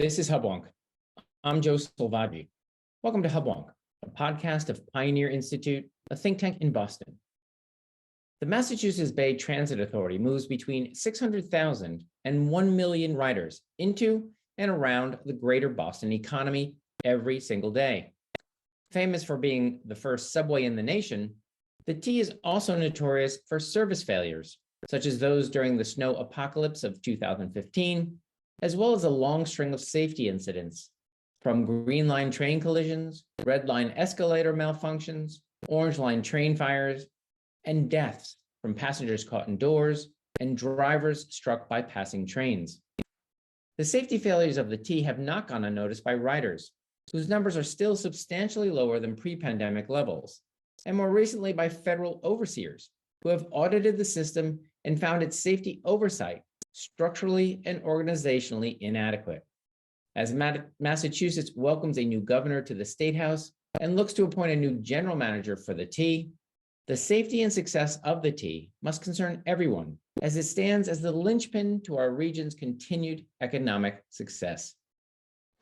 This is Hubwonk. I'm Joe Selvaggi. Welcome to Hubwonk, a podcast of Pioneer Institute, a think tank in Boston. The Massachusetts Bay Transit Authority moves between 600,000 and 1 million riders into and around the greater Boston economy every single day. Famous for being the first subway in the nation, the T is also notorious for service failures, such as those during the snow apocalypse of 2015, as well as a long string of safety incidents, from Green Line train collisions, Red Line escalator malfunctions, Orange Line train fires, and deaths from passengers caught indoors and drivers struck by passing trains. The safety failures of the T have not gone unnoticed by riders, whose numbers are still substantially lower than pre-pandemic levels, and more recently by federal overseers, who have audited the system and found its safety oversight structurally and organizationally inadequate. As Massachusetts welcomes a new governor to the State House and looks to appoint a new general manager for the T, the safety and success of the T must concern everyone, as it stands as the linchpin to our region's continued economic success.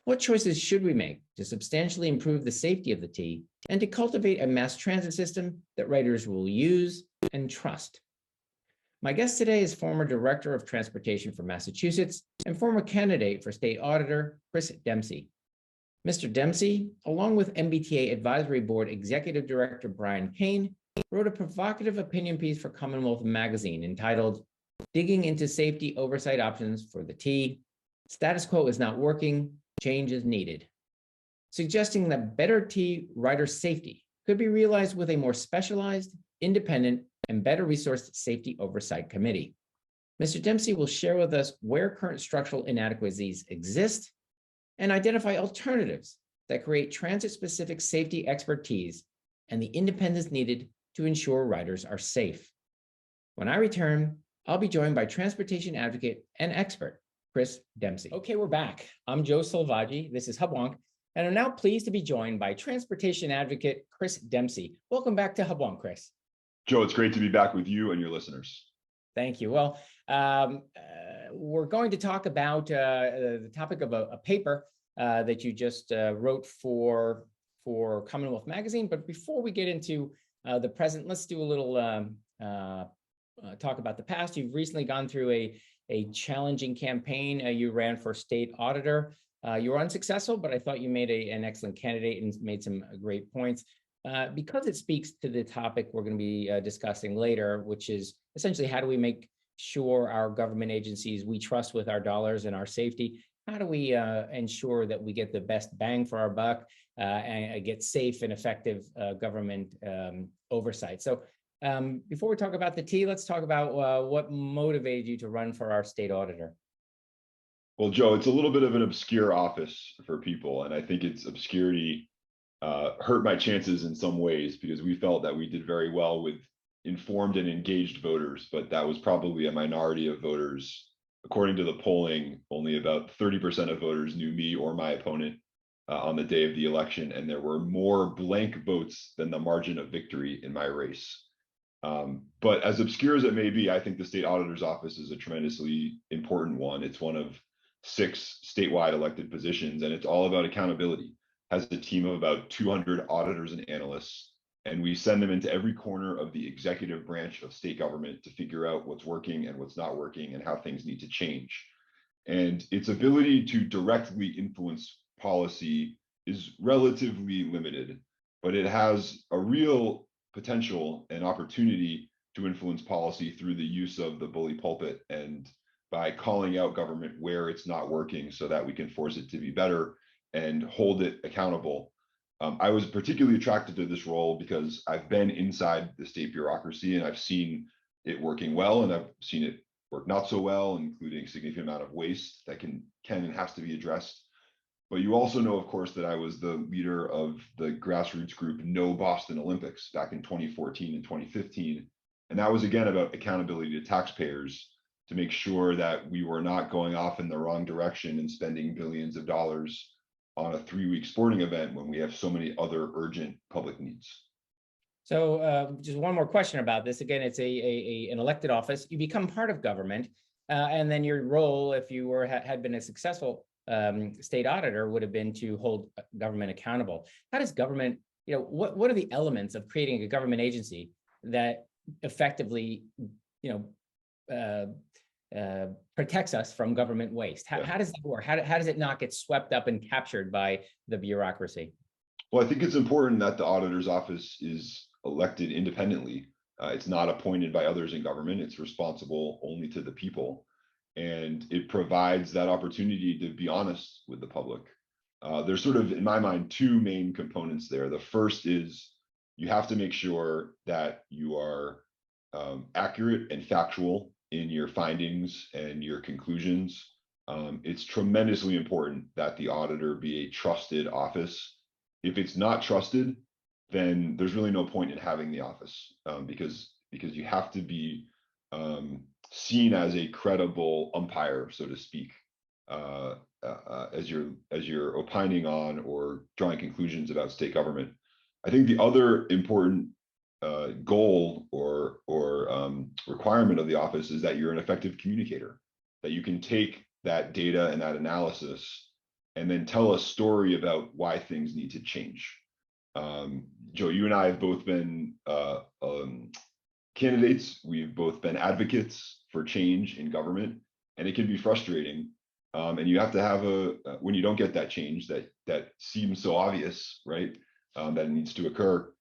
What choices should we make to substantially improve the safety of the T and to cultivate a mass transit system that riders will use and trust? My guest today is former Director of Transportation for Massachusetts and former candidate for State Auditor, Chris Dempsey. Mr. Dempsey, along with MBTA Advisory Board Executive Director Brian Kane, wrote a provocative opinion piece for Commonwealth magazine entitled, "Digging into Safety Oversight Options for the T, Status Quo is Not Working, Change is Needed," suggesting that better T rider safety could be realized with a more specialized, independent, and better resourced safety oversight committee. Mr. Dempsey will share with us where current structural inadequacies exist and identify alternatives that create transit-specific safety expertise and the independence needed to ensure riders are safe. When I return, I'll be joined by transportation advocate and expert, Chris Dempsey. Okay, we're back. I'm Joe Selvaggi. This is Hubwonk, and I'm now pleased to be joined by transportation advocate Chris Dempsey. Welcome back to Hubwonk, Chris. Joe, it's great to be back with you and your listeners. Thank you. Well, we're going to talk about the topic of a paper that you just wrote for Commonwealth magazine. But before we get into the present, let's do a little talk about the past. You've recently gone through a challenging campaign. You ran for state auditor. You were unsuccessful, but I thought you made an excellent candidate and made some great points. Because it speaks to the topic we're going to be discussing later, which is essentially how do we make sure our government agencies we trust with our dollars and our safety? How do we ensure that we get the best bang for our buck and get safe and effective government oversight? So before we talk about the T, let's talk about what motivated you to run for our state auditor. Well, Joe, it's a little bit of an obscure office for people, and I think its obscurity hurt my chances in some ways because we felt that we did very well with informed and engaged voters, but that was probably a minority of voters. According to the polling, only about 30% of voters knew me or my opponent on the day of the election, and there were more blank votes than the margin of victory in my race. But as obscure as it may be, I think the state auditor's office is a tremendously important one. It's one of 6 statewide elected positions, and it's all about accountability. Has a team of about 200 auditors and analysts, and we send them into every corner of the executive branch of state government to figure out what's working and what's not working and how things need to change. And its ability to directly influence policy is relatively limited, but it has a real potential and opportunity to influence policy through the use of the bully pulpit and by calling out government where it's not working so that we can force it to be better and hold it accountable. I was particularly attracted to this role because I've been inside the state bureaucracy and I've seen it working well, and I've seen it work not so well, including a significant amount of waste that can and has to be addressed. But you also know, of course, that I was the leader of the grassroots group No Boston Olympics back in 2014 and 2015. And that was, again, about accountability to taxpayers to make sure that we were not going off in the wrong direction and spending billions of dollars on a 3-week sporting event when we have so many other urgent public needs. So just one more question about this. Again, it's an elected office. You become part of government, and then your role, if you had been a successful state auditor would have been to hold government accountable. How does government, what are the elements of creating a government agency that effectively, protects us from government waste? How does that work? How does it not get swept up and captured by the bureaucracy? Well, I think it's important that the auditor's office is elected independently. It's not appointed by others in government. It's responsible only to the people. And it provides that opportunity to be honest with the public. There's sort of, in my mind, two main components there. The first is you have to make sure that you are accurate and factual in your findings and your conclusions. It's tremendously important that the auditor be a trusted office. If it's not trusted, then there's really no point in having the office, because you have to be seen as a credible umpire, so to speak, as you're opining on or drawing conclusions about state government. I think the other important goal or requirement of the office is that you're an effective communicator, that you can take that data and that analysis and then tell a story about why things need to change. Joe, you and I have both been candidates. We've both been advocates for change in government, and it can be frustrating. And you have to have when you don't get that change that seems so obvious, right? That it needs to occur.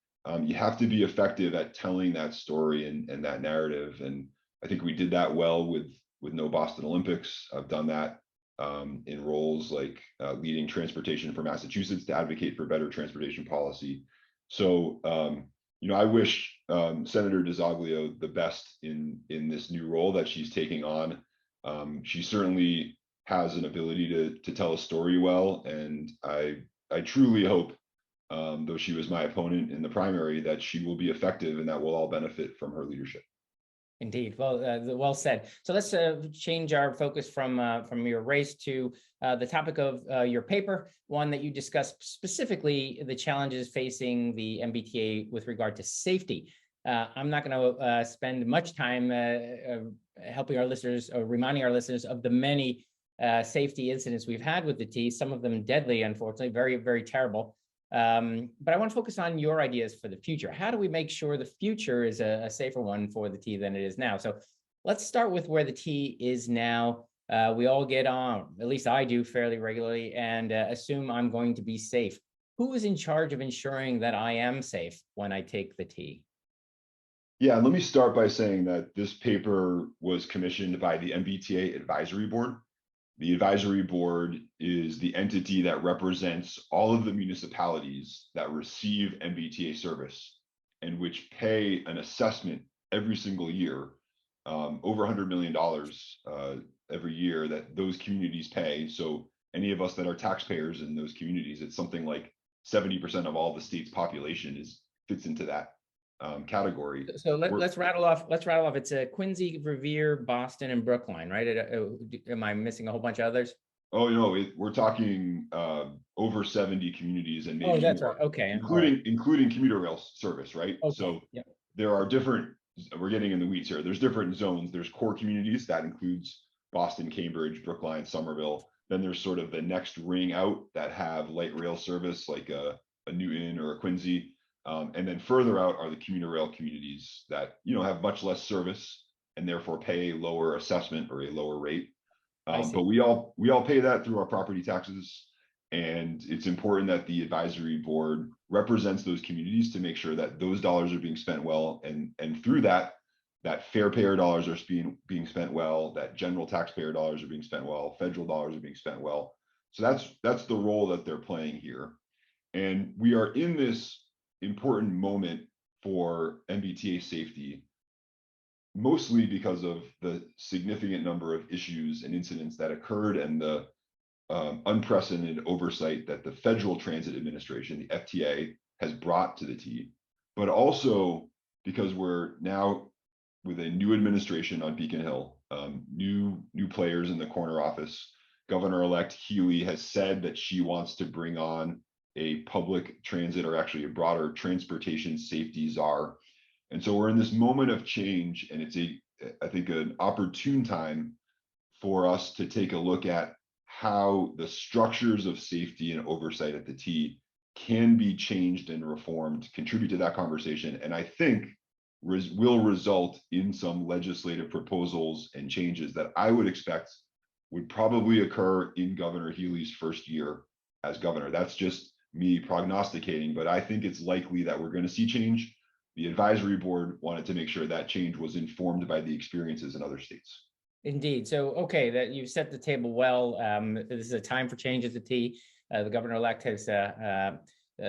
You have to be effective at telling that story and that narrative. And I think we did that well with No Boston Olympics. I've done that in roles like leading transportation for Massachusetts to advocate for better transportation policy. So, I wish Senator DeZoglio the best in this new role that she's taking on. She certainly has an ability to tell a story well, and I truly hope, though she was my opponent in the primary, that she will be effective and that we'll all benefit from her leadership. Indeed. Well said. So let's change our focus from your race to the topic of your paper, one that you discussed specifically the challenges facing the MBTA with regard to safety. I'm not going to spend much time helping our listeners or reminding our listeners of the many safety incidents we've had with the T, some of them deadly, unfortunately, very, very terrible. But I want to focus on your ideas for the future. How do we make sure the future is a safer one for the T than it is now? So let's start with where the T is now. We all get on, at least I do fairly regularly, and assume I'm going to be safe. Who is in charge of ensuring that I am safe when I take the T? Yeah, let me start by saying that this paper was commissioned by the MBTA Advisory Board. The advisory board is the entity that represents all of the municipalities that receive MBTA service and which pay an assessment every single year, over $100 million every year that those communities pay. So any of us that are taxpayers in those communities, it's something like 70% of all the state's population fits into that category. So let's rattle off. It's Quincy, Revere, Boston, and Brookline, right? Am I missing a whole bunch of others? Oh no, we're talking over 70 communities and maybe that's more, right. Okay, including commuter rail service, right? Okay. So yep. There are different. We're getting in the weeds here. There's different zones. There's core communities that includes Boston, Cambridge, Brookline, Somerville. Then there's sort of the next ring out that have light rail service like a Newton or a Quincy. And then further out are the commuter rail communities that have much less service and therefore pay a lower assessment or a lower rate. But we all pay that through our property taxes, and it's important that the advisory board represents those communities to make sure that those dollars are being spent well, and through that fair payer dollars are being spent well, that general taxpayer dollars are being spent well, federal dollars are being spent well. So that's the role that they're playing here, and we are in this important moment for MBTA safety, mostly because of the significant number of issues and incidents that occurred and the unprecedented oversight that the Federal Transit Administration, the FTA, has brought to the T, but also because we're now with a new administration on Beacon Hill, new players in the corner office. Governor-elect Healy has said that she wants to bring on a public transit, or actually a broader transportation safety czar. And so we're in this moment of change, and it's I think an opportune time for us to take a look at how the structures of safety and oversight at the T can be changed and reformed, contribute to that conversation, and I think will result in some legislative proposals and changes that I would expect would probably occur in Governor Healy's first year as governor. That's just me prognosticating, but I think it's likely that we're going to see change. The advisory board wanted to make sure that change was informed by the experiences in other states. Indeed. So, okay, that you've set the table well. This is a time for change at the T. The governor-elect has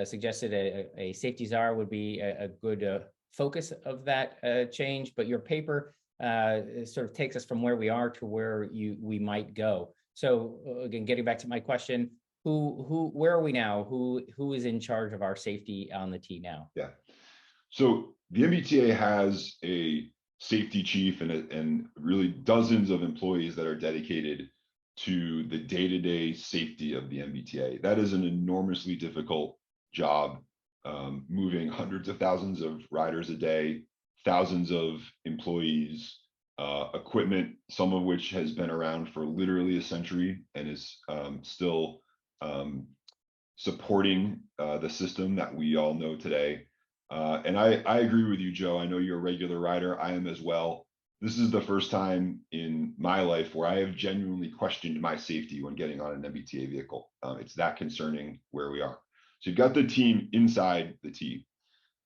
suggested a safety czar would be a good focus of that change, but your paper sort of takes us from where we are to where we might go. So again, getting back to my question, where are we now? Who is in charge of our safety on the T now? Yeah. So the MBTA has a safety chief and really dozens of employees that are dedicated to the day-to-day safety of the MBTA. That is an enormously difficult job, moving hundreds of thousands of riders a day, thousands of employees, equipment, some of which has been around for literally a century and is still supporting the system that we all know today. And I agree with you, Joe. I know you're a regular rider. I am as well. This is the first time in my life where I have genuinely questioned my safety when getting on an MBTA vehicle. It's that concerning where we are. So you've got the team inside the T.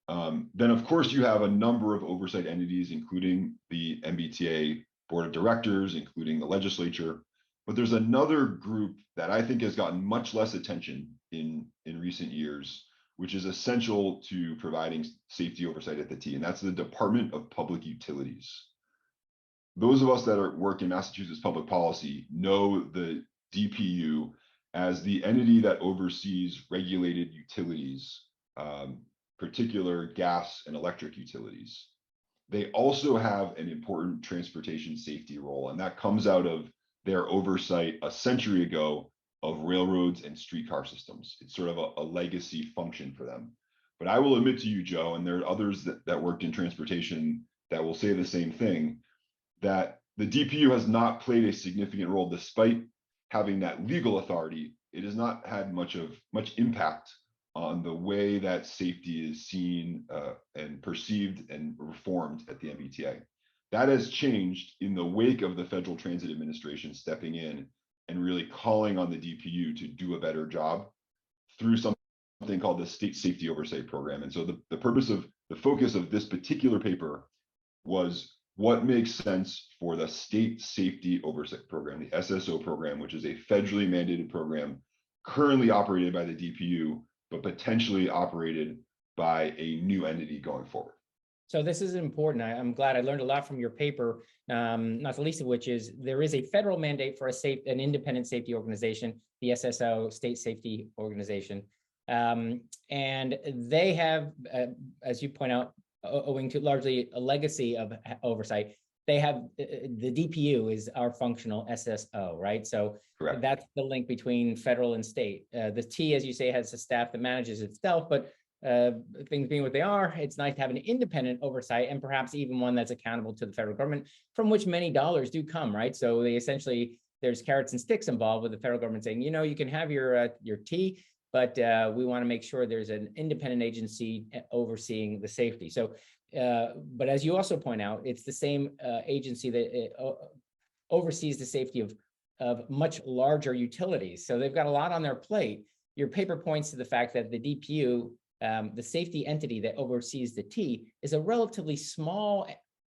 Then, of course, you have a number of oversight entities, including the MBTA board of directors, including the legislature. But there's another group that I think has gotten much less attention in recent years, which is essential to providing safety oversight at the T, and that's the Department of Public Utilities. Those of us that work in Massachusetts public policy know the DPU as the entity that oversees regulated utilities, particular gas and electric utilities. They also have an important transportation safety role, and that comes out of their oversight a century ago of railroads and streetcar systems. It's sort of a legacy function for them. But I will admit to you, Joe, and there are others that worked in transportation that will say the same thing, that the DPU has not played a significant role despite having that legal authority. It has not had much impact on the way that safety is seen and perceived and reformed at the MBTA. That has changed in the wake of the Federal Transit Administration stepping in and really calling on the DPU to do a better job through something called the State Safety Oversight Program. And so the focus of this particular paper was what makes sense for the State Safety Oversight Program, the SSO program, which is a federally mandated program currently operated by the DPU, but potentially operated by a new entity going forward. So this is important. I'm glad I learned a lot from your paper, not the least of which is there is a federal mandate for an independent safety organization, the SSO, State Safety Organization. And they have, as you point out, owing to largely a legacy of oversight, they have, the DPU is our functional SSO, right? So correct. That's the link between federal and state. The T, as you say, has a staff that manages itself, but things being what they are, it's nice to have an independent oversight and perhaps even one that's accountable to the federal government, from which many dollars do come, right? So they essentially, there's carrots and sticks involved with the federal government saying, you know, you can have your T, but we want to make sure there's an independent agency overseeing the safety. So, but as you also point out, it's the same agency that oversees the safety of much larger utilities. So they've got a lot on their plate. Your paper points to the fact that the DPU, the safety entity that oversees the T, is a relatively small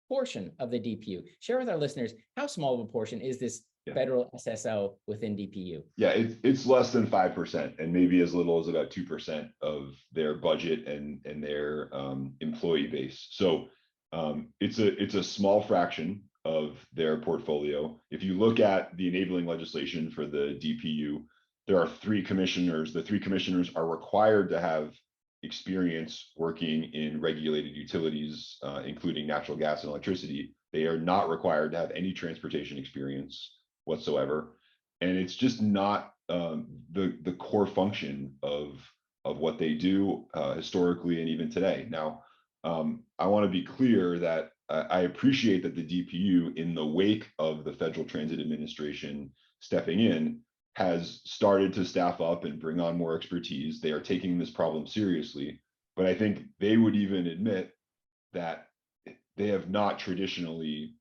portion of the DPU. Share with our listeners, how small of a portion is this federal SSO within DPU? Yeah, it's less than 5% and maybe as little as about 2% of their budget and their employee base. So it's a small fraction of their portfolio. If you look at the enabling legislation for the DPU, there are 3 commissioners. The 3 commissioners are required to have experience working in regulated utilities, including natural gas and electricity. They are not required to have any transportation experience whatsoever. And it's just not the core function of what they do historically and even today. Now, I want to be clear that I appreciate that the DPU, in the wake of the Federal Transit Administration stepping in, has started to staff up and bring on more expertise. They are taking this problem seriously, but I think they would even admit that they have not traditionally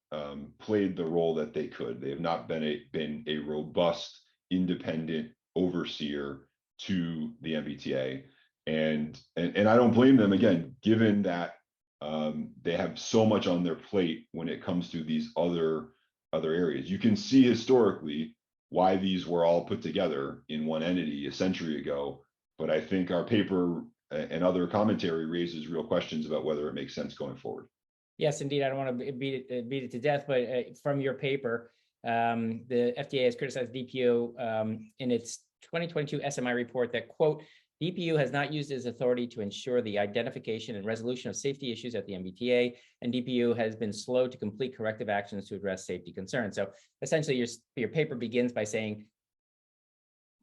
played the role that they could. They have not been a robust, independent overseer to the MBTA, and I don't blame them, again, given that they have so much on their plate when it comes to these other areas. You can see historically why these were all put together in one entity a century ago, but I think our paper and other commentary raises real questions about whether it makes sense going forward. Yes, indeed. I don't want to beat it to death, but from your paper, the FDA has criticized DPO in its 2022 SMI report that, quote, DPU has not used its authority to ensure the identification and resolution of safety issues at the MBTA, and DPU has been slow to complete corrective actions to address safety concerns. So essentially, your paper begins by saying,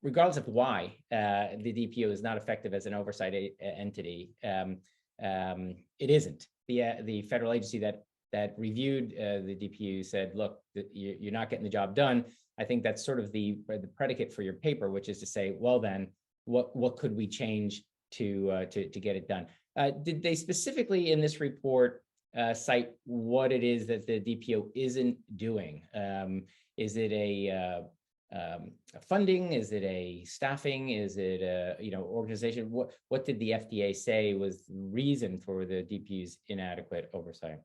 regardless of why the DPU is not effective as an oversight entity, it isn't. The federal agency that reviewed the DPU said, look, you're not getting the job done. I think that's sort of the predicate for your paper, which is to say, well, then what could we change to get it done? Did they specifically in this report cite what it is that the DPO isn't doing? Is it a funding? Is it a staffing? Is it a organization? What did the FDA say was the reason for the DPU's inadequate oversight?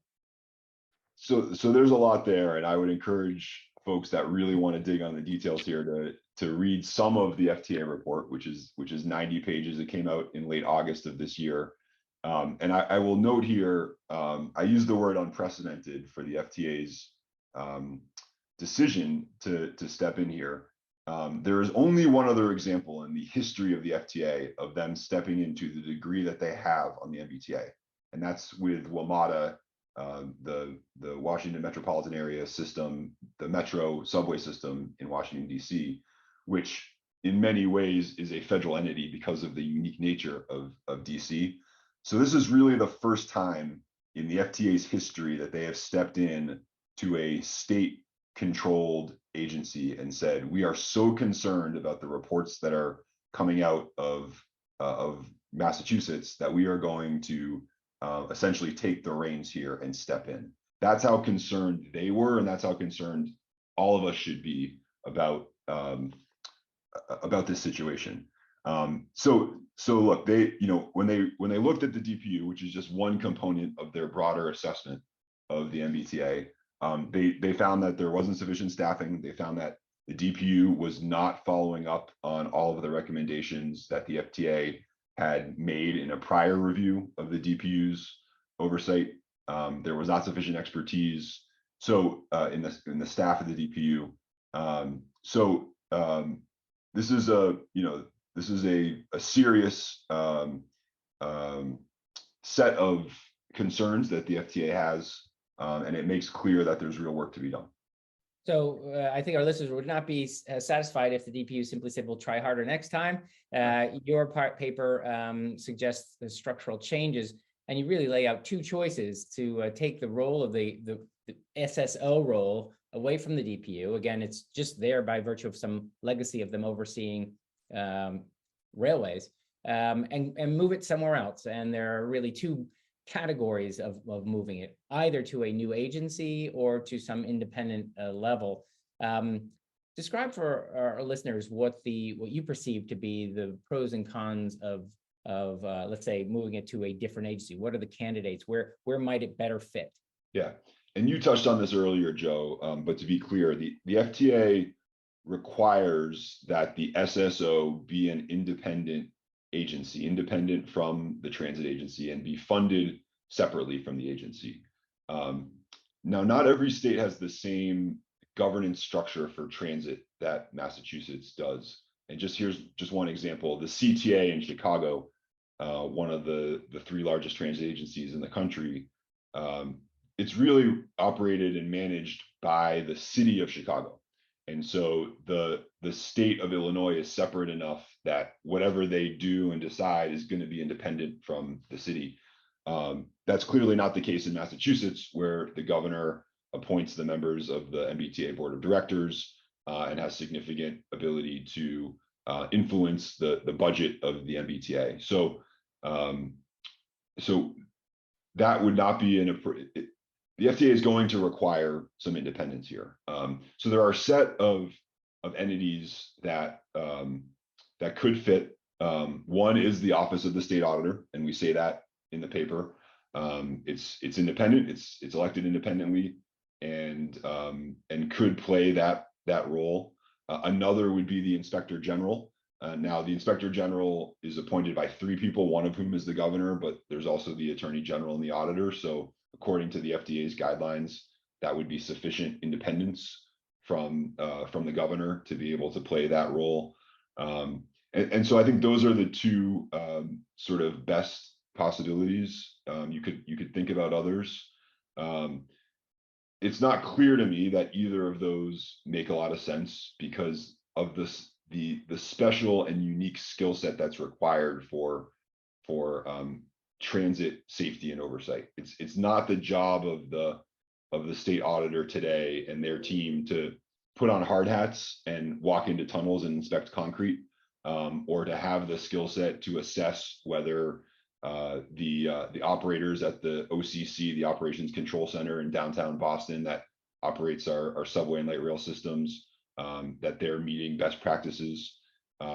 So there's a lot there, and I would encourage folks that really want to dig on the details here to read some of the FTA report, which is 90 pages. It came out in late August of this year. And I will note here, I use the word unprecedented for the FTA's decision to step in here. There is only one other example in the history of the FTA of them stepping into the degree that they have on the MBTA, and that's with WMATA, the Washington metropolitan area system, the metro subway system in Washington, D.C., which in many ways is a federal entity because of the unique nature of D.C. So this is really the first time in the FTA's history that they have stepped in to a state-controlled agency and said, we are so concerned about the reports that are coming out of Massachusetts that we are going to essentially take the reins here and step in. That's how concerned they were, and that's how concerned all of us should be about this situation. So look, they, when they looked at the DPU, which is just one component of their broader assessment of the MBTA, they found that there wasn't sufficient staffing. They found that the DPU was not following up on all of the recommendations that the FTA had made in a prior review of the DPU's oversight. There was not sufficient expertise. So in the staff of the DPU. This is a serious set of concerns that the FTA has, and it makes clear that there's real work to be done. So I think our listeners would not be satisfied if the DPU simply said, we'll try harder next time. Your paper suggests the structural changes, and you really lay out two choices to take the role of the SSO role away from the DPU. Again, it's just there by virtue of some legacy of them overseeing railways, and move it somewhere else. And there are really two categories of moving it, either to a new agency or to some independent level. Describe for our listeners what you perceive to be the pros and cons of let's say moving it to a different agency. What are the candidates? Where might it better fit? Yeah, and you touched on this earlier, Joe. But to be clear, the FTA requires that the SSO be an independent agency, independent from the transit agency, and be funded separately from the agency. Now, not every state has the same governance structure for transit that Massachusetts does. And here's one example. The CTA in Chicago, one of the three largest transit agencies in the country, it's really operated and managed by the city of Chicago. And so the state of Illinois is separate enough that whatever they do and decide is going to be independent from the city. That's clearly not the case in Massachusetts, where the governor appoints the members of the MBTA board of directors. and has significant ability to influence the budget of the MBTA. So so that would not be the FTA is going to require some independence here. So there are a set of entities that that could fit. One is the Office of the State Auditor, and we say that in the paper. It's independent. It's elected independently, and could play that role. Another would be the Inspector General. Now, the Inspector General is appointed by 3 people, one of whom is the governor, but there's also the Attorney General and the Auditor. So according to the FDA's guidelines, that would be sufficient independence from the governor to be able to play that role. And so I think those are the 2 sort of best possibilities. You could think about others. It's not clear to me that either of those make a lot of sense because of the special and unique skill set that's required for transit safety and oversight. It's not the job of the state auditor today and their team to put on hard hats and walk into tunnels and inspect concrete, or to have the skill set to assess whether the operators at the OCC, the Operations Control Center in downtown Boston that operates our subway and light rail systems, that they're meeting best practices.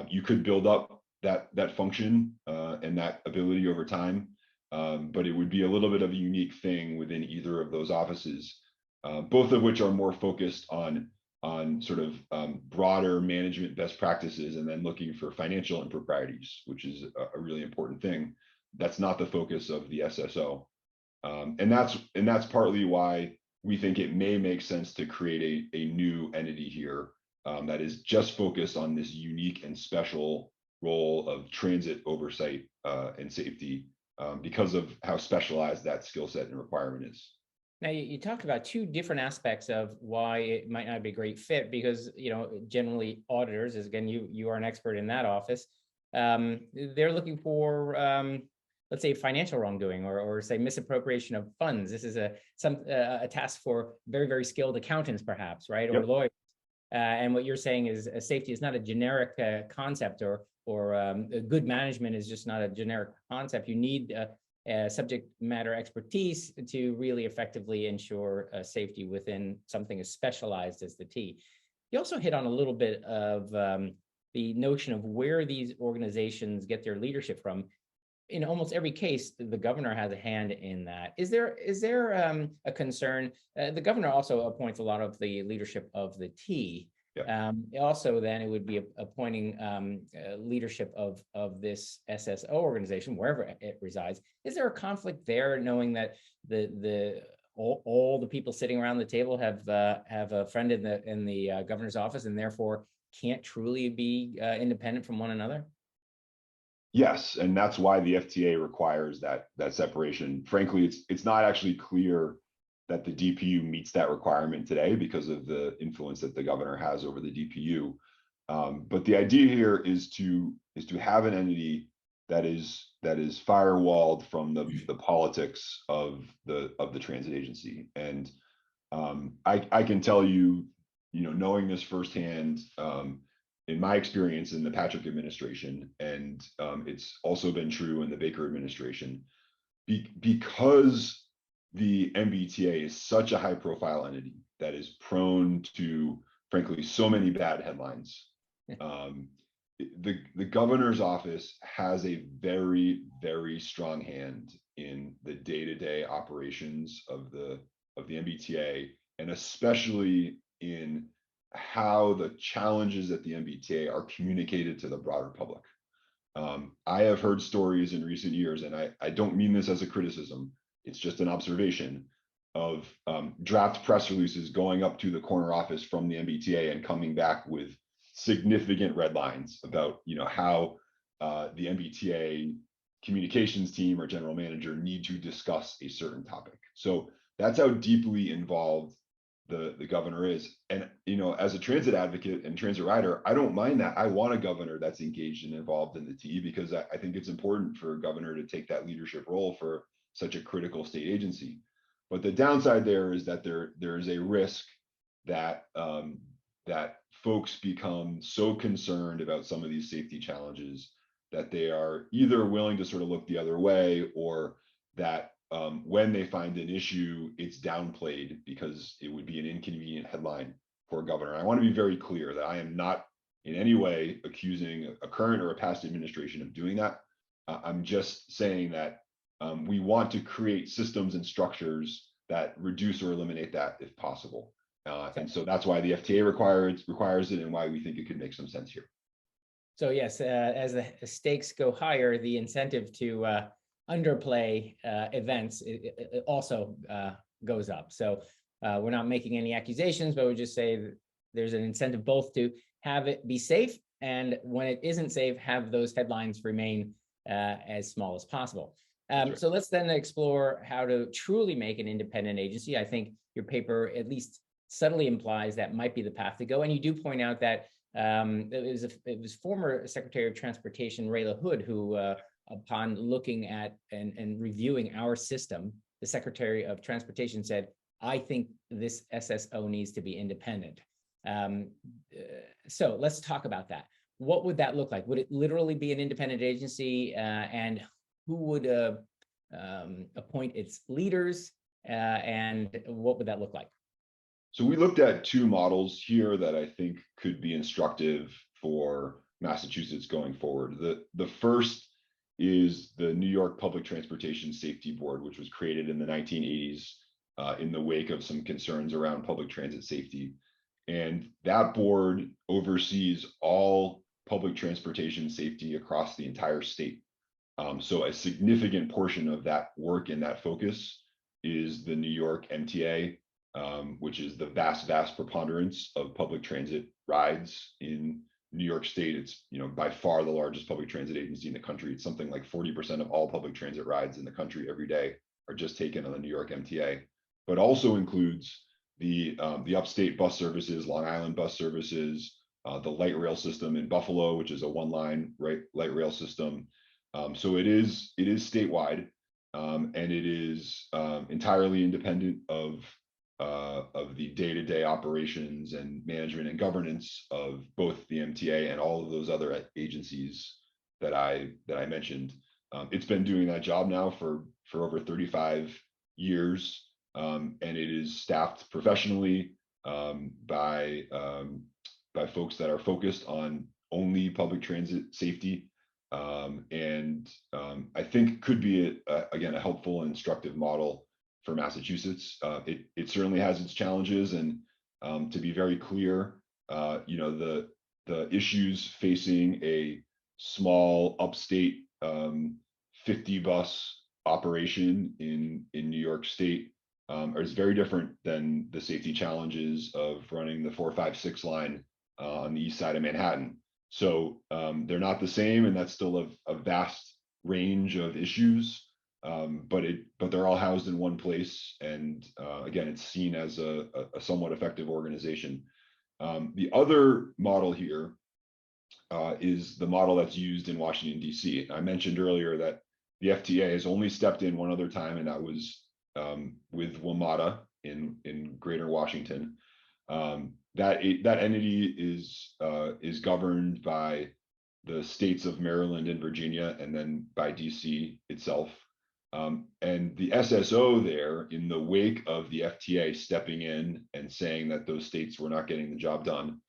You could build up that function and that ability over time, but it would be a little bit of a unique thing within either of those offices, both of which are more focused on sort of broader management best practices and then looking for financial improprieties, which is a really important thing. That's not the focus of the SSO, and that's partly why we think it may make sense to create a new entity here that is just focused on this unique and special role of transit oversight and safety because of how specialized that skill set and requirement is. Now, you talked about 2 different aspects of why it might not be a great fit, because, generally auditors, as again, you are an expert in that office, they're looking for, let's say, financial wrongdoing or say misappropriation of funds. This is a task for very, very skilled accountants, perhaps, right? Or lawyers. And what you're saying is safety is not a generic concept, or good management is just not a generic concept. You need subject matter expertise to really effectively ensure safety within something as specialized as the T. You also hit on a little bit of the notion of where these organizations get their leadership from. In almost every case, the governor has a hand in that. Is there a concern? The governor also appoints a lot of the leadership of the T. Yeah. Also, then it would be appointing leadership of this SSO organization, wherever it resides. Is there a conflict there, knowing that all the people sitting around the table have a friend in the governor's office and therefore can't truly be independent from one another? Yes, and that's why the FTA requires that separation. Frankly, it's not actually clear that the DPU meets that requirement today because of the influence that the governor has over the DPU. But the idea here is to have an entity that is firewalled from the politics of the transit agency. And I can tell you, knowing this firsthand, in my experience in the Patrick administration, and it's also been true in the Baker administration, because the MBTA is such a high-profile entity that is prone to, frankly, so many bad headlines. The governor's office has a very, very strong hand in the day-to-day operations of the MBTA, and especially in how the challenges at the MBTA are communicated to the broader public. I have heard stories in recent years, and I don't mean this as a criticism, it's just an observation of draft press releases going up to the corner office from the MBTA and coming back with significant red lines about how the MBTA communications team or general manager need to discuss a certain topic. So that's how deeply involved the governor is. And as a transit advocate and transit rider, I don't mind that. I want a governor that's engaged and involved in the T, because I think it's important for a governor to take that leadership role for such a critical state agency. But the downside there is that there is a risk that that folks become so concerned about some of these safety challenges that they are either willing to sort of look the other way, or that when they find an issue, it's downplayed because it would be an inconvenient headline for a governor. I want to be very clear that I am not in any way accusing a current or a past administration of doing that. I'm just saying that we want to create systems and structures that reduce or eliminate that if possible. And so that's why the FTA requires it, and why we think it could make some sense here. So yes, as the stakes go higher, the incentive to underplay events it also goes up. So we're not making any accusations, but we just say that there's an incentive both to have it be safe, and when it isn't safe, have those headlines remain as small as possible. Right. So let's then explore how to truly make an independent agency. I think your paper at least subtly implies that might be the path to go. And you do point out that it was former Secretary of Transportation Ray LaHood who, upon looking at and reviewing our system, the Secretary of Transportation said, "I think this SSO needs to be independent." So let's talk about that. What would that look like? Would it literally be an independent agency, and who would appoint its leaders, and what would that look like? So we looked at two models here that I think could be instructive for Massachusetts going forward. The first is the New York Public Transportation Safety Board, which was created in the 1980s in the wake of some concerns around public transit safety. And that board oversees all public transportation safety across the entire state. So a significant portion of that work and that focus is the New York MTA, which is the vast preponderance of public transit rides in New York State. It's, by far the largest public transit agency in the country. It's something like 40% of all public transit rides in the country every day are just taken on the New York MTA, but also includes the upstate bus services, Long Island bus services, the light rail system in Buffalo, which is a one-line light rail system. So it is statewide, and it is entirely independent of the day-to-day operations and management and governance of both the MTA and all of those other agencies that I mentioned. It's been doing that job now for over 35 years, and it is staffed professionally by folks that are focused on only public transit safety, and I think could be again a helpful and instructive model for Massachusetts. It certainly has its challenges, and to be very clear, the issues facing a small upstate 50 bus operation in New York State is very different than the safety challenges of running the 456 line on the east side of Manhattan. So they're not the same, and that's still a vast range of issues. But they're all housed in one place, and again, it's seen as a somewhat effective organization. The other model here is the model that's used in Washington, D.C. I mentioned earlier that the FTA has only stepped in one other time, and that was with WMATA in Greater Washington. That entity is governed by the states of Maryland and Virginia, and then by DC itself. And the SSO there, in the wake of the FTA stepping in and saying that those states were not getting the job done,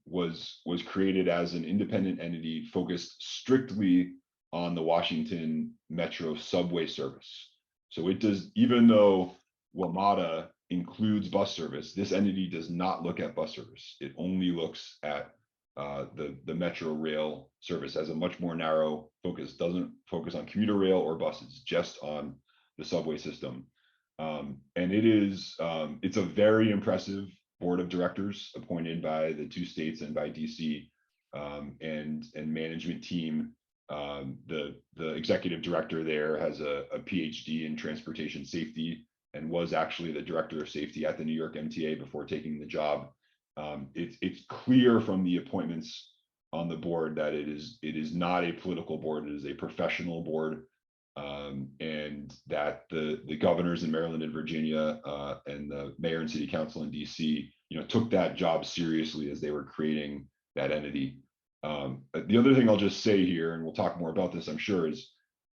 was created as an independent entity focused strictly on the Washington Metro subway service. So it does, even though WMATA includes bus service, this entity does not look at bus service. It only looks at the Metro rail service as a much more narrow focus, doesn't focus on commuter rail or buses, just on the subway system. And it's a very impressive board of directors appointed by the two states and by DC, and management team. The executive director there has a PhD in transportation safety and was actually the director of safety at the New York MTA before taking the job. It's clear from the appointments on the board that it is not a political board. It is a professional board, and that the governors in Maryland and Virginia, and the mayor and city council in DC took that job seriously as they were creating that entity. The other thing I'll just say here, and we'll talk more about this, I'm sure, is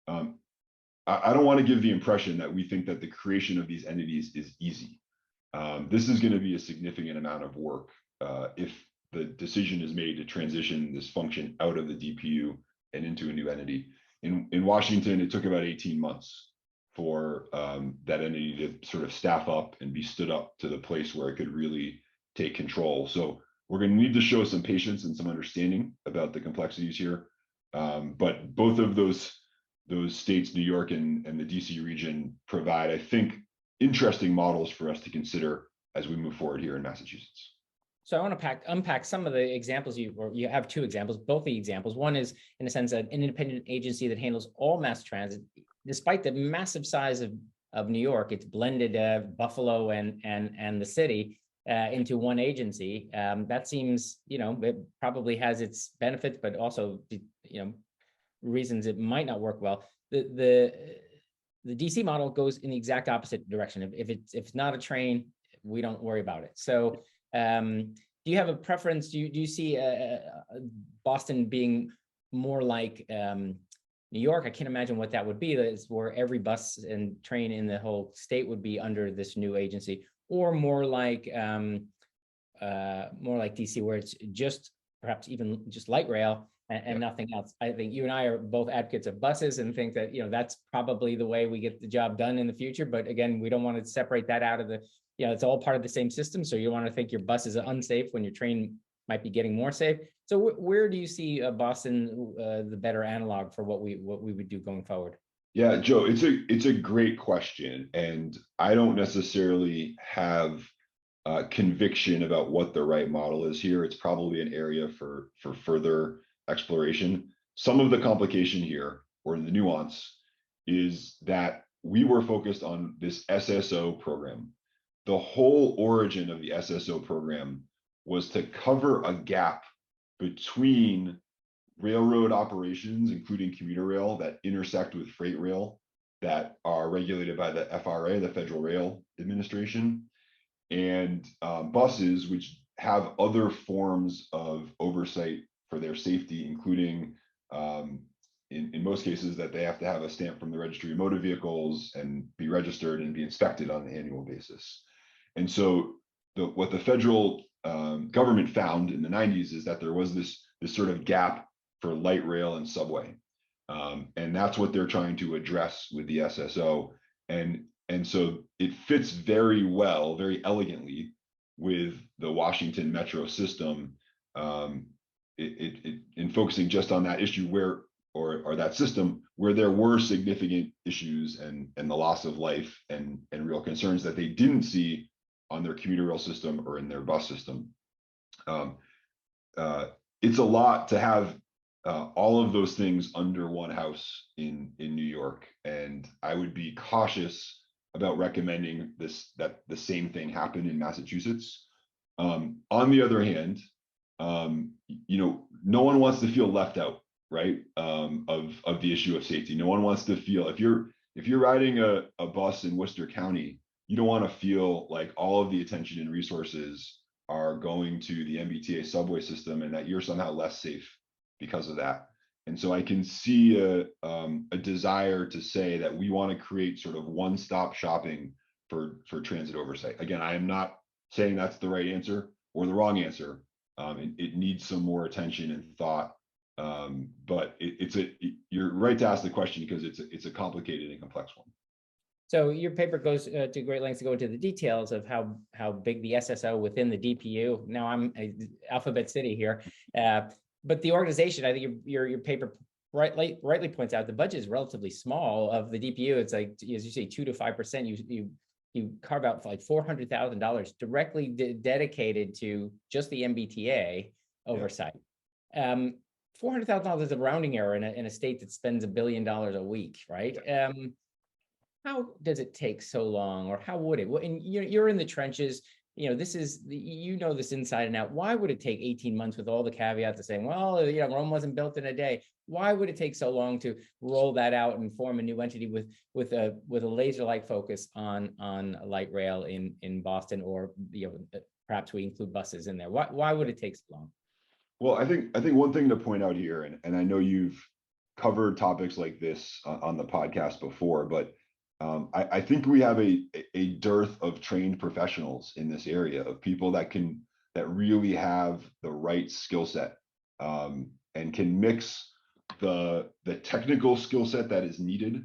I don't want to give the impression that we think that the creation of these entities is easy. This is going to be a significant amount of work if the decision is made to transition this function out of the DPU and into a new entity. In Washington, it took about 18 months for that entity to sort of staff up and be stood up to the place where it could really take control. So we're going to need to show some patience and some understanding about the complexities here. But both of those states, New York and the DC region, provide, I think, interesting models for us to consider as we move forward here in Massachusetts. So I want to unpack some of the examples you have two examples, both the examples. One is, in a sense, an independent agency that handles all mass transit. Despite the massive size of New York, it's blended Buffalo and the city into one agency. That seems, it probably has its benefits, but also, reasons it might not work well. The DC model goes in the exact opposite direction. If it's not a train, we don't worry about it. So do you have a preference? Do you see Boston being more like New York? I can't imagine what that would be. That's where every bus and train in the whole state would be under this new agency, or more like DC, where it's just perhaps even just light rail and nothing else. I think you and I are both advocates of buses and think that, that's probably the way we get the job done in the future. But again, we don't want to separate that out of the, it's all part of the same system. So you don't want to think your bus is unsafe when your train might be getting more safe. So where do you see Boston, the better analog for what we would do going forward? Yeah, Joe, it's a great question. And I don't necessarily have conviction about what the right model is here. It's probably an area for further exploration. Some of the complication here, or the nuance, is that we were focused on this SSO program. The whole origin of the SSO program was to cover a gap between railroad operations, including commuter rail, that intersect with freight rail, that are regulated by the FRA, the Federal Rail Administration, and buses, which have other forms of oversight for their safety, including in most cases that they have to have a stamp from the Registry of Motor Vehicles and be registered and be inspected on an annual basis. And so what the federal government found in the 90s is that there was this sort of gap for light rail and subway. And that's what they're trying to address with the SSO. And so it fits very well, very elegantly with the Washington Metro system, in focusing just on that issue or that system where there were significant issues and the loss of life and real concerns that they didn't see on their commuter rail system or in their bus system. It's a lot to have all of those things under one house in New York, and I would be cautious about recommending that the same thing happen in Massachusetts. On the other hand, no one wants to feel left out, right? Of the issue of safety. No one wants to feel, if you're riding a bus in Worcester County, you don't want to feel like all of the attention and resources are going to the MBTA subway system and that you're somehow less safe because of that. And so I can see a desire to say that we want to create sort of one-stop shopping for transit oversight. Again, I am not saying that's the right answer or the wrong answer. It needs some more attention and thought. But you're right to ask the question because it's a complicated and complex one. So your paper goes to great lengths to go into the details of how big the SSO within the DPU. Now I'm Alphabet City here, but the organization, I think your paper rightly points out the budget is relatively small of the DPU. It's like, as you say, 2 to 5%. You carve out like $400,000 directly dedicated to just the MBTA oversight. $400,000 is a rounding error in a state that spends $1 billion a week, right? How does it take so long, or how would it? Well, and you're in the trenches. This is this inside and out. Why would it take 18 months with all the caveats of saying, well, Rome wasn't built in a day? Why would it take so long to roll that out and form a new entity with a laser-like focus on light rail in Boston, or perhaps we include buses in there? Why would it take so long? Well, I think one thing to point out here, and I know you've covered topics like this on the podcast before, but I think we have a dearth of trained professionals in this area, of people that really have the right skill set, and can mix the technical skill set that is needed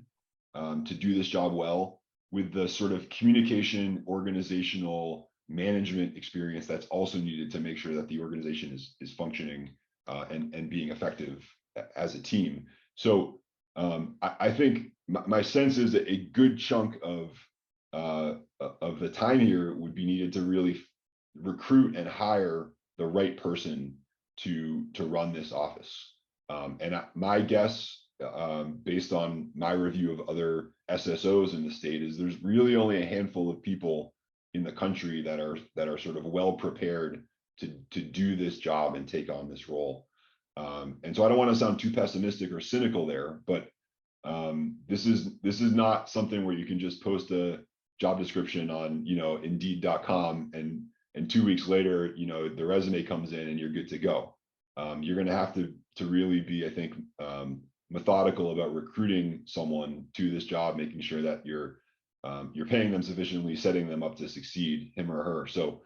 to do this job well with the sort of communication, organizational management experience that's also needed to make sure that the organization is functioning and being effective as a team. So I think my sense is that a good chunk of the time here would be needed to really recruit and hire the right person to run this office. My guess, based on my review of other SSOs in the state, is there's really only a handful of people in the country that are sort of well prepared to do this job and take on this role. And so I don't want to sound too pessimistic or cynical there, but this is not something where you can just post a job description on Indeed.com and 2 weeks later the resume comes in and you're good to go. You're going to have to really be, I think, methodical about recruiting someone to this job, making sure that you're paying them sufficiently, setting them up to succeed, him or her. So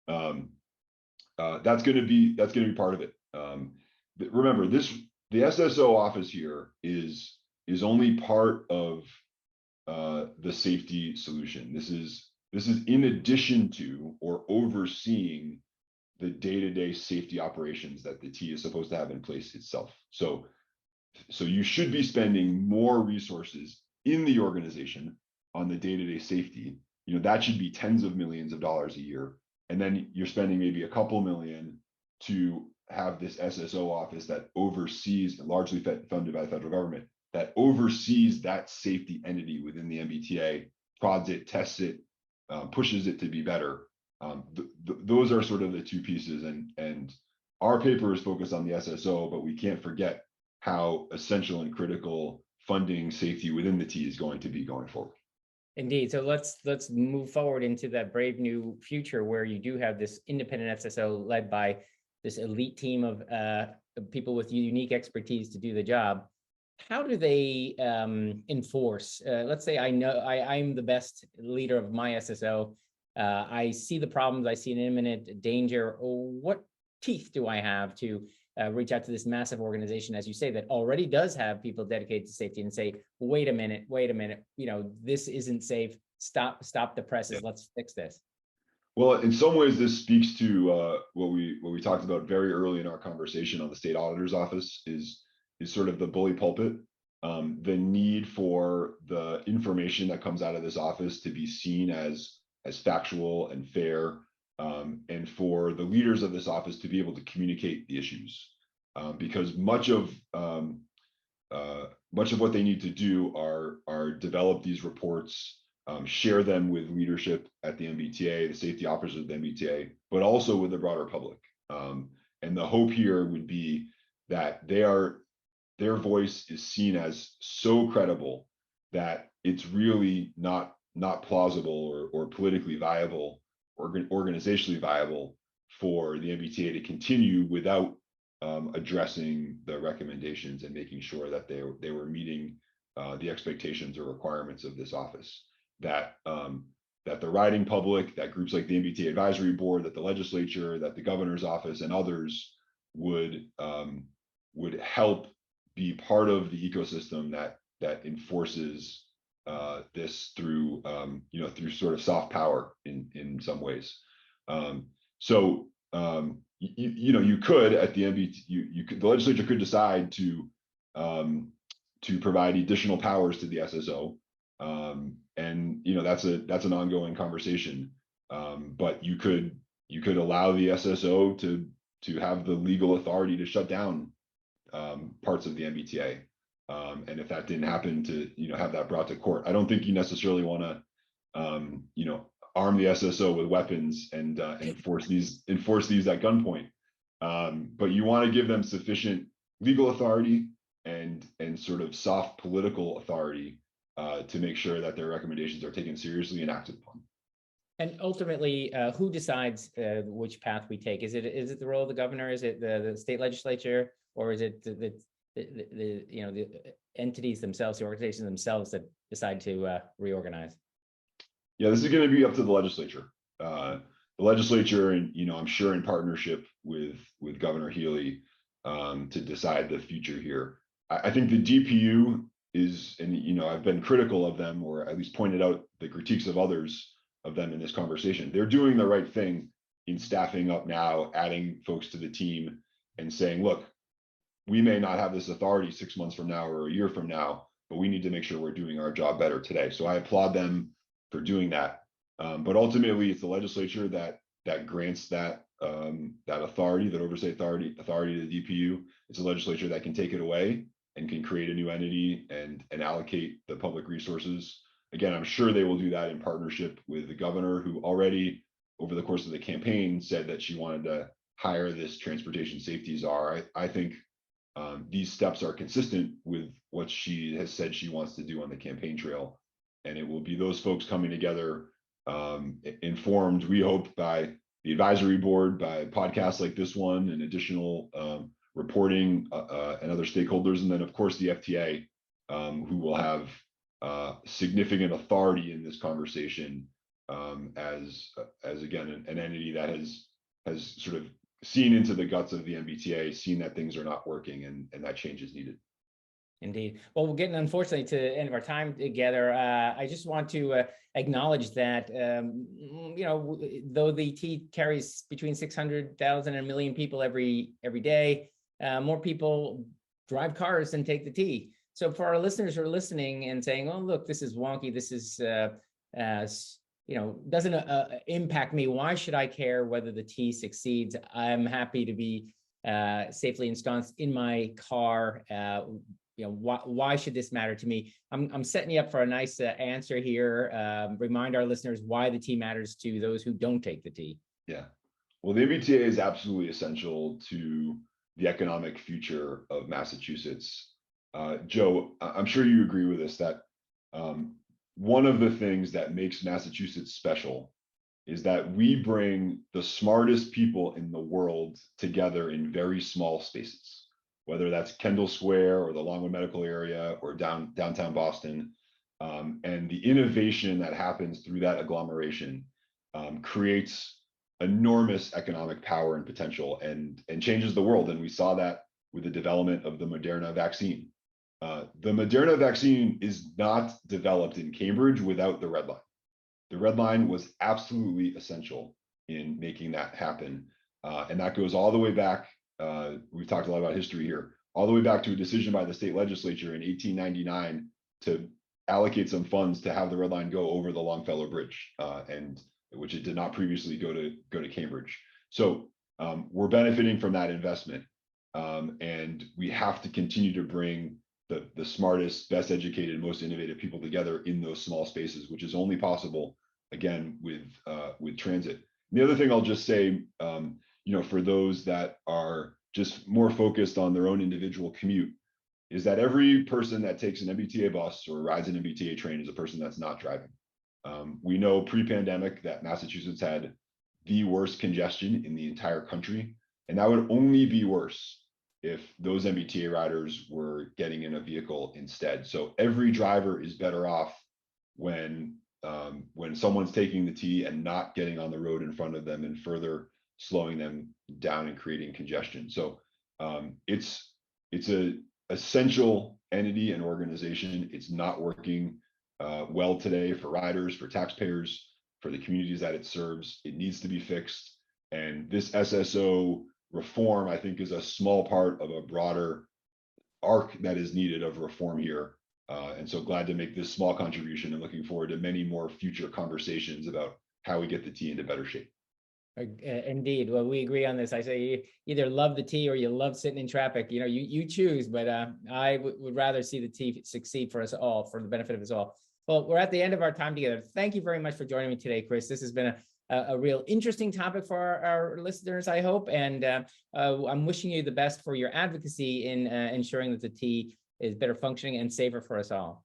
that's going to be part of it. Remember, the SSO office here is only part of the safety solution. This is in addition to or overseeing the day-to-day safety operations that the T is supposed to have in place itself. So you should be spending more resources in the organization on the day-to-day safety. That should be tens of millions of dollars a year. And then you're spending maybe a couple million to have this SSO office that oversees, largely funded by the federal government, that oversees that safety entity within the MBTA, prods it, tests it, pushes it to be better. Those are sort of the two pieces. And our paper is focused on the SSO, but we can't forget how essential and critical funding safety within the T is going to be going forward. Indeed. So let's move forward into that brave new future where you do have this independent SSO led by this elite team of people with unique expertise to do the job. How do they enforce? Let's say I'm the best leader of my SSO. I see the problems. I see an imminent danger. What teeth do I have to reach out to this massive organization, as you say, that already does have people dedicated to safety, and say, wait a minute, this isn't safe. Stop the presses. Yeah. Let's fix this. Well, in some ways, this speaks to what we talked about very early in our conversation on the state auditor's office is sort of the bully pulpit, the need for the information that comes out of this office to be seen as factual and fair, and for the leaders of this office to be able to communicate the issues, because much of what they need to do are develop these reports, share them with leadership at the MBTA, the safety officers of the MBTA, but also with the broader public. And the hope here would be that their voice is seen as so credible that it's really not plausible or politically viable or organizationally viable for the MBTA to continue without addressing the recommendations and making sure that they were meeting the expectations or requirements of this office. That the riding public, that groups like the MBTA Advisory Board, that the legislature, that the governor's office, and others would help be part of the ecosystem that enforces this through through sort of soft power in some ways. You could at the MBTA, the legislature could decide to provide additional powers to the SSO. And that's an ongoing conversation. But you could allow the SSO to have the legal authority to shut down parts of the MBTA. And if that didn't happen, to have that brought to court. I don't think you necessarily want to arm the SSO with weapons and enforce these at gunpoint. But you want to give them sufficient legal authority and sort of soft political authority to make sure that their recommendations are taken seriously and acted upon. And ultimately, who decides which path we take? Is it the role of the governor? Is it the state legislature, or is it the the entities themselves, the organizations themselves that decide to reorganize? Yeah, this is going to be up to the legislature. The legislature, and I'm sure in partnership with Governor Healy, to decide the future here. I think the DPU is, and I've been critical of them, or at least pointed out the critiques of others of them in this conversation. They're doing the right thing in staffing up now, adding folks to the team, and saying, look, we may not have this authority 6 months from now or a year from now, but we need to make sure we're doing our job better today. So I applaud them for doing that. But ultimately, it's the legislature that grants that authority, that oversight authority to the DPU. It's the legislature that can take it away and can create a new entity and allocate the public resources. Again, I'm sure they will do that in partnership with the governor, who already, over the course of the campaign, said that she wanted to hire this transportation safety czar. I think these steps are consistent with what she has said she wants to do on the campaign trail. And it will be those folks coming together, informed, we hope, by the advisory board, by podcasts like this one, and additional reporting and other stakeholders. And then, of course, the FTA, who will have significant authority in this conversation, as again, an entity that has sort of seen into the guts of the MBTA, seen that things are not working, and that change is needed. Indeed. Well, we're getting, unfortunately, to the end of our time together. I just want to acknowledge that, though the T carries between 600,000 and 1 million people every day, more people drive cars than take the T. So for our listeners who are listening and saying, oh, look, this is wonky, this is, doesn't impact me, why should I care whether the T succeeds? I'm happy to be safely ensconced in my car. Why should this matter to me? I'm setting you up for a nice answer here. Remind our listeners why the T matters to those who don't take the T. Yeah. Well, the MBTA is absolutely essential to the economic future of Massachusetts. Joe, I'm sure you agree with us that one of the things that makes Massachusetts special is that we bring the smartest people in the world together in very small spaces, whether that's Kendall Square or the Longwood Medical Area or downtown Boston. And the innovation that happens through that agglomeration creates enormous economic power and potential, and changes the world. And we saw that with the development of the Moderna vaccine. The Moderna vaccine is not developed in Cambridge without the Red Line. The Red Line was absolutely essential in making that happen. And that goes all the way back. We've talked a lot about history here, all the way back to a decision by the state legislature in 1899 to allocate some funds to have the Red Line go over the Longfellow Bridge, and which it did not previously go to Cambridge. So we're benefiting from that investment, and we have to continue to bring the smartest, best educated, most innovative people together in those small spaces, which is only possible, again, with transit. And the other thing I'll just say, for those that are just more focused on their own individual commute, is that every person that takes an MBTA bus or rides an MBTA train is a person that's not driving. We know pre-pandemic that Massachusetts had the worst congestion in the entire country, and that would only be worse if those MBTA riders were getting in a vehicle instead. So every driver is better off when someone's taking the T and not getting on the road in front of them and further slowing them down and creating congestion. So it's a essential entity and organization. It's not working well today for riders, for taxpayers, for the communities that it serves. It needs to be fixed. And this SSO reform, I think, is a small part of a broader arc that is needed of reform here. And so glad to make this small contribution, and looking forward to many more future conversations about how we get the T into better shape. Indeed. Well, we agree on this. I say you either love the T or you love sitting in traffic. You choose, but I would rather see the T succeed for us all, for the benefit of us all. Well, we're at the end of our time together. Thank you very much for joining me today, Chris. This has been a real interesting topic for our listeners, I hope. And I'm wishing you the best for your advocacy in ensuring that the T is better functioning and safer for us all.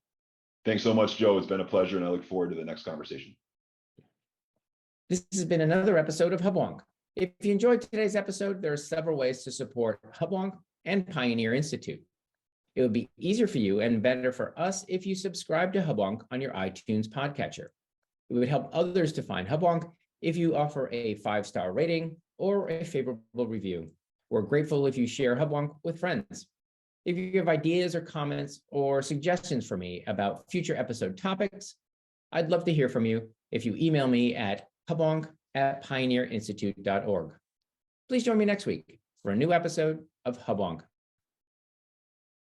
Thanks so much, Joe. It's been a pleasure, and I look forward to the next conversation. This has been another episode of Hubwonk. If you enjoyed today's episode, there are several ways to support Hubwonk and Pioneer Institute. It would be easier for you and better for us if you subscribe to Hubwonk on your iTunes podcatcher. It would help others to find Hubwonk if you offer a 5-star rating or a favorable review. We're grateful if you share Hubwonk with friends. If you have ideas or comments or suggestions for me about future episode topics, I'd love to hear from you if you email me at hubwonk@pioneerinstitute.org. Please join me next week for a new episode of Hubwonk.